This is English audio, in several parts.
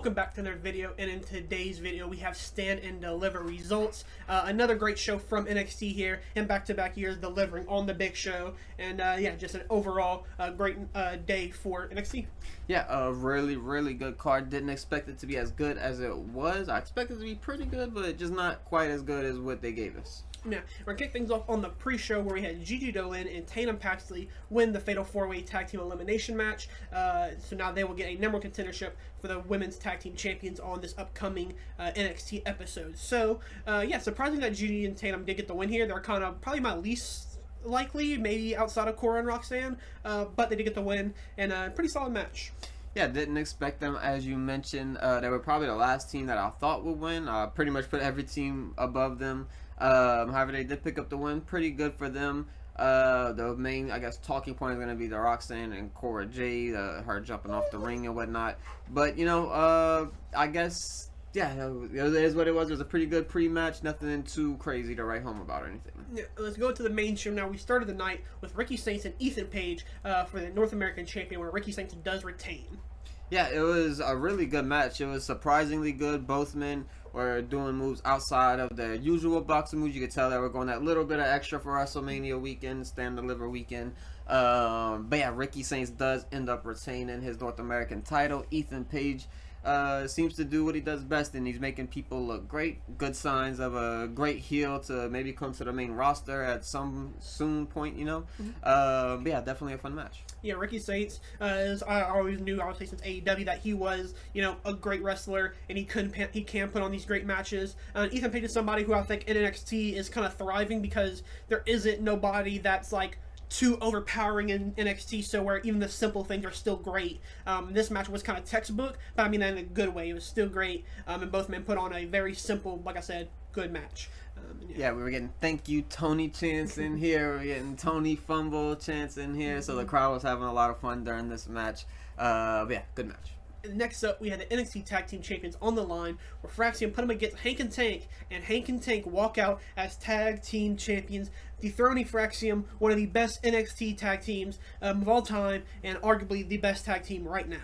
Welcome back to another video, and in today's video we have Stand and Deliver results. Another great show from NXT here, and back-to-back years delivering on the big show, and yeah, just an overall great day for NXT. Yeah, a really good card. Didn't expect it to be as good as it was. I expected it to be pretty good, but just not quite as good as what they gave us. Yeah, we're going to kick things off on the pre-show where we had Gigi Dolan and Tatum Paxley win the Fatal 4-Way Tag Team Elimination match. So now they will get a number one contendership for the Women's Tag Team Champions on this upcoming NXT episode. So, yeah, surprising that Gigi and Tatum did get the win here. They're kind of probably my least likely, maybe outside of Cora and Roxanne, but they did get the win, and a pretty solid match. Yeah, didn't expect them, as you mentioned. They were probably the last team that I thought would win. Pretty much put every team above them. However, they did pick up the win. Pretty good for them. The main, I guess, talking point is going to be the Roxanne and Cora Jade, her jumping off the ring and whatnot. But, you know, I guess, yeah, it is what it was. It was a pretty good pre-match. Nothing too crazy to write home about or anything. Yeah, let's go to the main show now. We started the night with Ricky Saints and Ethan Page for the North American Champion, where Ricky Saints does retain. Yeah, it was a really good match. It was surprisingly good. Both men were doing moves outside of their usual boxing moves. You could tell they were going that little bit of extra for WrestleMania weekend, Stand and Deliver weekend. But yeah, Ricky Saints does end up retaining his North American title. Ethan Page seems to do what he does best, and he's making people look great. Good signs of a great heel to maybe come to the main roster at some soon point, you know. But yeah, definitely a fun match. Yeah, Ricky Saints, as I always knew, obviously since AEW, that he was, you know, a great wrestler, and he can put on these great matches. Ethan Page is somebody who I think in NXT is kind of thriving because there isn't nobody that's like too overpowering in NXT, so where even the simple things are still great. This match was kind of textbook, but I mean that in a good way. It was still great, and both men put on a very simple, like I said, good match. Yeah, we were getting thank you Tony chants in here. We were getting Tony fumble chants in here. So the crowd was having a lot of fun during this match. But yeah, good match. Next up, we had the NXT Tag Team Champions on the line, where Fraxium put them against Hank and Tank, and Hank and Tank walk out as Tag Team Champions, dethroning Fraxium, one of the best NXT tag teams of all time, and arguably the best tag team right now.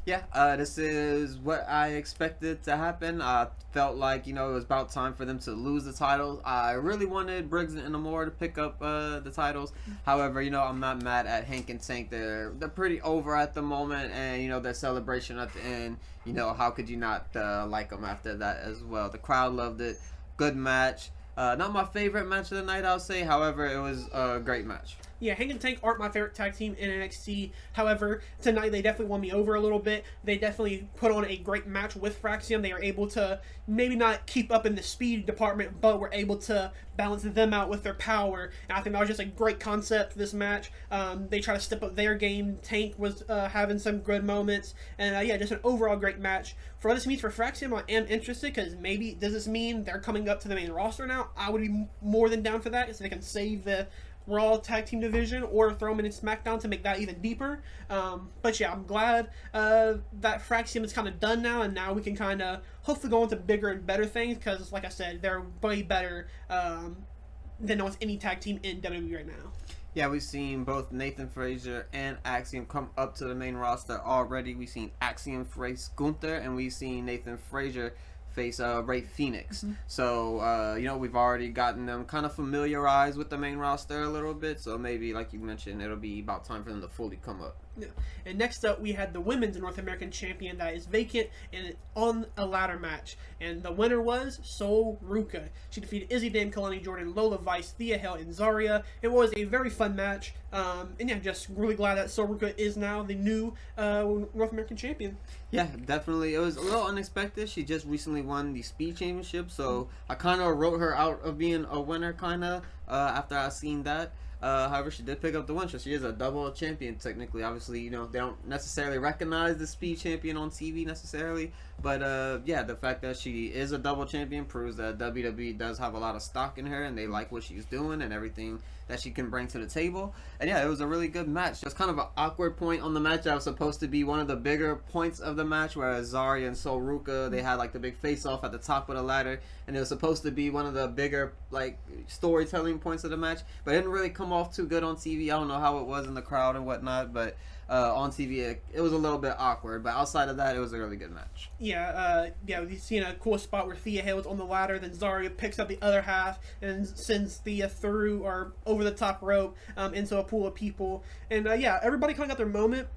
Yeah, this is what I expected to happen. I felt like, you know, it was about time for them to lose the titles. I really wanted Briggs and Amore to pick up the titles. However, you know, I'm not mad at Hank and Tank. They're pretty over at the moment, and, you know, their celebration at the end, you know, how could you not like them after that as well? The crowd loved it. Good match. Not my favorite match of the night, I'll say. However, it was a great match. Yeah, Hank and Tank aren't my favorite tag team in NXT. However, tonight they definitely won me over a little bit. They definitely put on a great match with Fraxium. They were able to maybe not keep up in the speed department, but were able to balance them out with their power. And I think that was just a great concept for this match. They try to step up their game. Tank was having some good moments. And yeah, just an overall great match. For what this means for Fraxium, I am interested because maybe does this mean they're coming up to the main roster now? I would be more than down for that so they can save the Raw tag team division or throw them in SmackDown to make that even deeper. But yeah, I'm glad that Fraxium is kind of done now, and now we can kind of hopefully go into bigger and better things because, like I said, they're way better than almost any tag team in WWE right now. Yeah, we've seen both Nathan Frazier and Axiom come up to the main roster already. We've seen Axiom face Gunther, and we've seen Nathan Frazier face Ray Phoenix. So, you know, we've already gotten them kind of familiarized with the main roster a little bit. So maybe, like you mentioned, it'll be about time for them to fully come up. Yeah. And next up, we had the Women's North American Champion that is vacant and on a ladder match. And the winner was Sol Ruca. She defeated Izzy Dan, Kalani Jordan, Lola Vice, Thea Hale, and Zarya. It was a very fun match. And yeah, just really glad that Sol Ruca is now the new North American Champion. Yeah, definitely. It was a little unexpected. She just recently won the Speed Championship, so I kind of wrote her out of being a winner, kind of, after I seen that. However, she did pick up the win, so she is a double champion technically. Obviously, you know, they don't necessarily recognize the Speed Champion on TV necessarily, but yeah, the fact that she is a double champion proves that WWE does have a lot of stock in her, and they like what she's doing and everything that she can bring to the table. And yeah, it was a really good match. Just kind of an awkward point on the match that was supposed to be one of the bigger points of the match, whereas Zarya and Sol Ruca, they had like the big face-off at the top of the ladder, and it was supposed to be one of the bigger like storytelling points of the match, but it didn't really come come off too good on TV. I don't know how it was in the crowd and whatnot, but on TV it was a little bit awkward. But outside of that, it was a really good match. Yeah, we've seen a cool spot where Thea Hale's on the ladder, then Zarya picks up the other half and sends Thea through or over the top rope into a pool of people. And everybody kind of got their moment.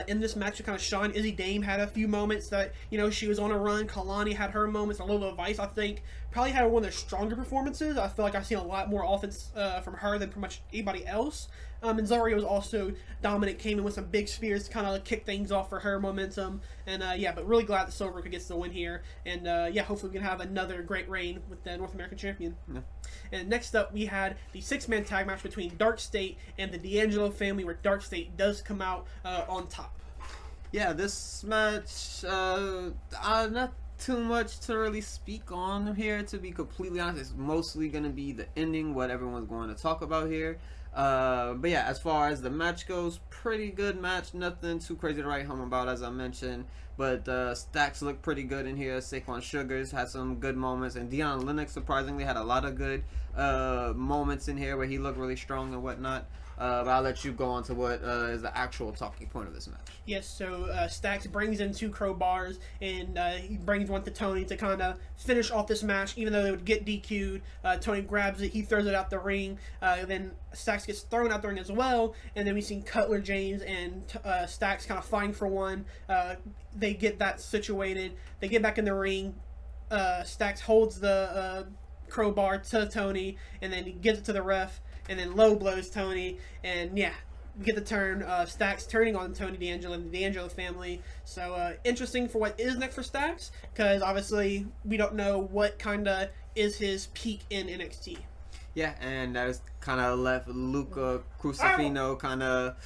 In this match to kind of shine. Izzy Dame had a few moments that, she was on a run. Kalani had her moments. A little Vice, I think, probably had one of their stronger performances. I feel like I've seen a lot more offense from her than pretty much anybody else. And Zarya was also dominant, came in with some big spears to kind of kick things off for her momentum. And but really glad that Silver gets the win here. And hopefully we can have another great reign with the North American champion. Yeah. And next up, we had the 6-man tag match between Dark State and the D'Angelo family, where Dark State does come out on top. Yeah, this match, not too much to really speak on here, to be completely honest. It's mostly going to be the ending, what everyone's going to talk about here. But yeah, as far as the match goes, pretty good match. Nothing too crazy to write home about, as I mentioned. But Stacks looked pretty good in here. Saquon Sugars had some good moments. And Deion Lennox, surprisingly, had a lot of good moments in here where he looked really strong and whatnot. But I'll let you go on to what is the actual talking point of this match. Yes, so Stacks brings in 2 crowbars, and he brings one to Tony to kind of finish off this match, even though they would get DQ'd. Tony grabs it, he throws it out the ring, then Stacks gets thrown out the ring as well, and then we see Cutler James and Stacks kind of fighting for one. They get that situated, they get back in the ring, Stacks holds the crowbar to Tony, and then he gives it to the ref, and then low blows Tony, and we get the turn. Stacks turning on Tony D'Angelo and the D'Angelo family. So interesting for what is next for Stacks, because obviously we don't know what kind of is his peak in NXT. Yeah, and that kind of left Luca Crucifino kind of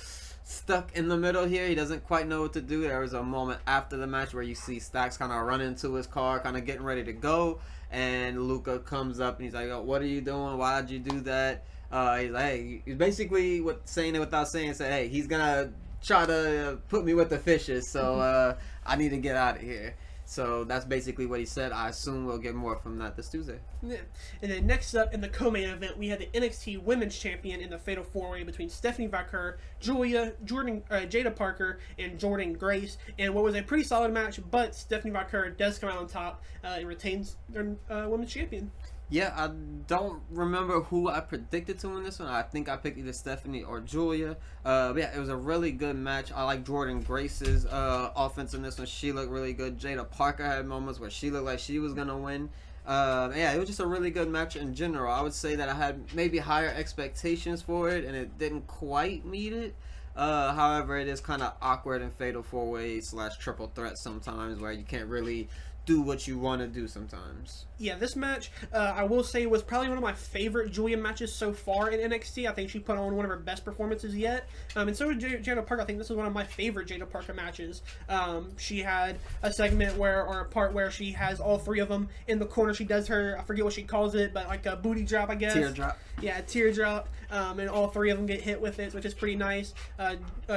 stuck in the middle here. He doesn't quite know what to do. There was a moment after the match where you see Stacks kind of run into his car, kind of getting ready to go, and Luca comes up and he's like, "Oh, what are you doing? Why did you do that?" He's like, hey, he's basically saying it without saying, said, hey, he's gonna try to put me with the fishes, so I need to get out of here. So that's basically what he said. I assume we'll get more from that this Tuesday. Yeah. And then next up in the co-main event, we had the NXT Women's Champion in the Fatal 4-Way between Stephanie Vaquer, Jada Parker, and Jordan Grace. And what was a pretty solid match, but Stephanie Vaquer does come out on top and retains their Women's Champion. Yeah, I don't remember who I predicted to win this one. I think I picked either Stephanie or Julia. But yeah, it was a really good match. I like Jordan Grace's offense in this one. She looked really good. Jada Parker had moments where she looked like she was going to win. It was just a really good match in general. I would say that I had maybe higher expectations for it, and it didn't quite meet it. However, it is kind of awkward in Fatal 4-Way / Triple Threat sometimes, where you can't really do what you want to do sometimes. Yeah, this match, I will say, was probably one of my favorite Julia matches so far in NXT. I think she put on one of her best performances yet. And so did Jada Parker. I think this is one of my favorite Jada Parker matches. She had a segment or a part where she has all 3 of them in the corner. She does her, I forget what she calls it, but like a booty drop, I guess. Teardrop. Yeah, teardrop. And all 3 of them get hit with it, which is pretty nice.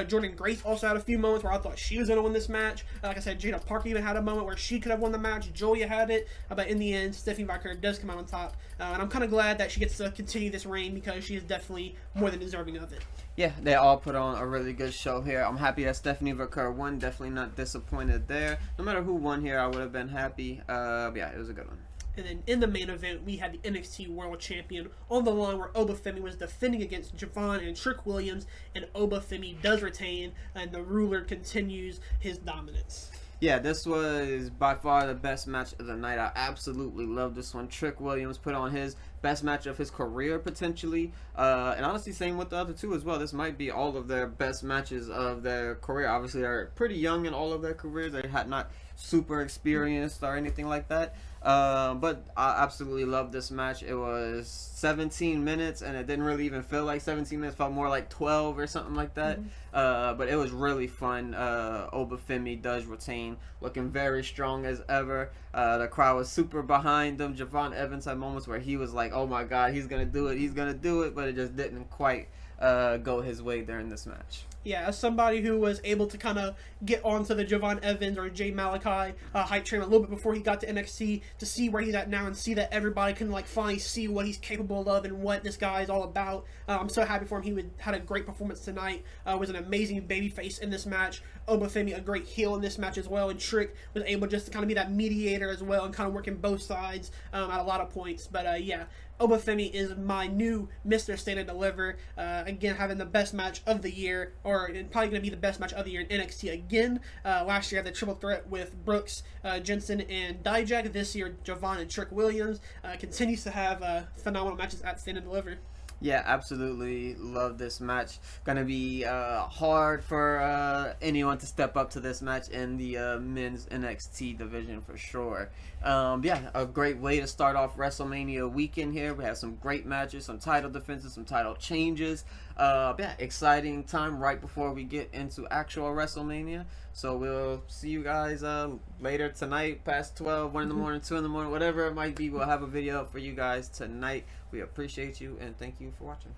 Jordan Grace also had a few moments where I thought she was going to win this match. Like I said, Jada Parker even had a moment where she could have won the match. Julia had it, but in the end, Stephanie Vaquer does come out on top. And I'm kind of glad that she gets to continue this reign, because she is definitely more than deserving of it. Yeah, they all put on a really good show here. I'm happy that Stephanie Vaquer won. Definitely not disappointed there. No matter who won here, I would have been happy. But yeah, it was a good one. And then in the main event, we had the NXT World Champion on the line, where Obafemi was defending against Javon and Trick Williams, and Obafemi does retain, and the ruler continues his dominance. Yeah, this was by far the best match of the night. I absolutely love this one. Trick Williams put on his best match of his career, potentially. And honestly, same with the other 2 as well. This might be all of their best matches of their career. Obviously, they're pretty young in all of their careers. They had not super experienced or anything like that. But I absolutely love this match. It was 17 minutes, and it didn't really even feel like 17 minutes. It felt more like 12 or something like that. But it was really fun. Obafemi does retain, looking very strong as ever. The crowd was super behind him. Javon Evans had moments where he was like, oh my God, he's going to do it, but it just didn't quite go his way during this match. Yeah, as somebody who was able to kind of get onto the Javon Evans or Jay Malachi hype train a little bit before he got to NXT, to see where he's at now and see that everybody can like finally see what he's capable of and what this guy is all about. I'm so happy for him. Had a great performance tonight. Was an amazing babyface in this match. Obafemi a great heel in this match as well, and Trick was able just to kind of be that mediator as well and kind of working both sides at a lot of points. But yeah, Obafemi is my new Mr. Stand and Deliver. Again, having the best match of the year, or probably going to be the best match of the year in NXT again. Last year, had the triple threat with Brooks, Jensen, and Dijak. This year, Javon and Trick Williams continues to have phenomenal matches at Stand and Deliver. Yeah, absolutely love this match. Gonna be hard for anyone to step up to this match in the men's NXT division for sure. Yeah, a great way to start off WrestleMania weekend here. We have some great matches, some title defenses, some title changes. Yeah, exciting time right before we get into actual WrestleMania. So we'll see you guys later tonight, past 12, 1 in the morning, 2 in the morning, whatever it might be. We'll have a video up for you guys tonight. We appreciate you and thank you for watching.